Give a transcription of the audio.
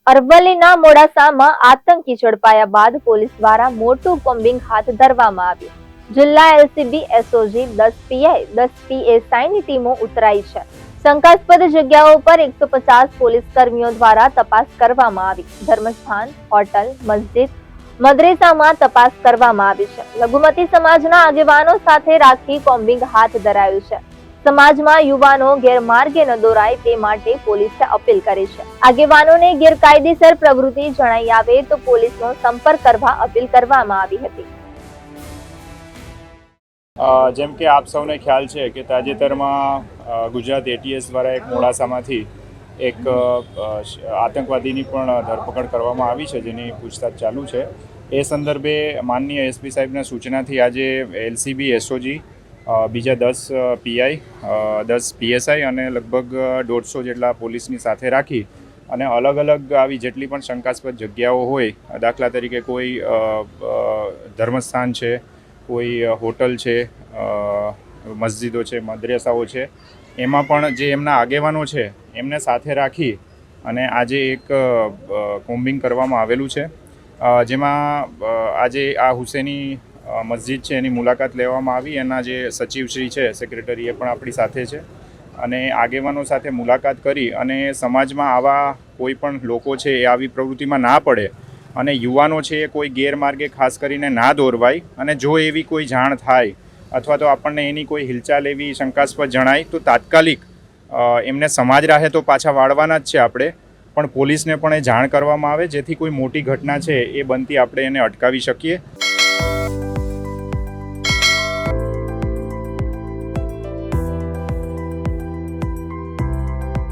અરવલ્લીના મોડાસામાં આતંકી ઝડપાયા બાદ પોલીસ દ્વારા મોટું કોમ્બિંગ હાથ ધરવામાં આવ્યું. જિલ્લા એલસીબી, એસઓજી, 10 પીઆઈ, 10 પીએસઆઈની ટીમો ઉતરાઈ છે. શંકાસ્પદ જગ્યાઓ પર 150 પોલીસ કર્મીઓ દ્વારા તપાસ કરવામાં આવી. ધર્મસ્થાન, હોટલ, મસ્જિદ, મદ્રેસામાં તપાસ કરવામાં આવી છે. લઘુમતી સમાજના આગેવાનો સાથે રાખી કોમ્બિંગ હાથ ધરાયું છે. સમાજમાં યુવાનો ગેરમાર્ગે ન દોરાય તે માટે પોલીસે અપીલ કરી છે. આગેવાનોને ગેરકાયદેસર પ્રવૃત્તિ જણાઈ આવે તો પોલીસનો સંપર્ક કરવા અપીલ કરવામાં આવી હતી. જેમ કે આપ સૌને ખ્યાલ છે કે તાજેતરમાં ગુજરાત એટીએસ દ્વારા એક મોડાસામાંથી એક આતંકવાદીની પણ ધરપકડ કરવામાં આવી છે, જેની પૂછતાછ ચાલુ છે. એ સંદર્ભે માનનીય એસપી સાહેબના સૂચનાથી આજે એલસીબી, એસઓજી, બીજા 10 પીઆઈ, 10 પીએસઆઈ અને લગભગ 150 જેટલા પોલીસની સાથે રાખી અને અલગ અલગ આવી જેટલી પણ શંકાસ્પદ જગ્યાઓ હોય, દાખલા તરીકે કોઈ ધર્મસ્થાન છે, કોઈ હોટલ છે, મસ્જિદો છે, મદ્રેસાઓ છે, એમાં પણ જે એમના આગેવાનો છે એમને સાથે રાખી અને આજે એક કોમ્બિંગ કરવામાં આવેલું છે. જેમાં આજે આ હુસેની મસ્જિદ છે એની મુલાકાત લેવામાં આવી. એના જે સચિવશ્રી છે, સેક્રેટરી, એ પણ આપણી સાથે છે અને આગેવાનો સાથે મુલાકાત કરી અને સમાજમાં આવા કોઈ પણ લોકો છે એ આવી પ્રવૃત્તિમાં ના પડે અને યુવાનો છે એ કોઈ ગેરમાર્ગે ખાસ કરીને ના દોરવાય અને જો એવી કોઈ જાણ થાય અથવા તો આપણને એની કોઈ હિલચાલ એવી શંકાસ્પદ જણાય તો તાત્કાલિક એમને સમાજ રાહે તો પાછા વાળવાના જ છે આપણે, પણ પોલીસને પણ એ જાણ કરવામાં આવે જેથી કોઈ મોટી ઘટના છે એ બનતી આપણે એને અટકાવી શકીએ.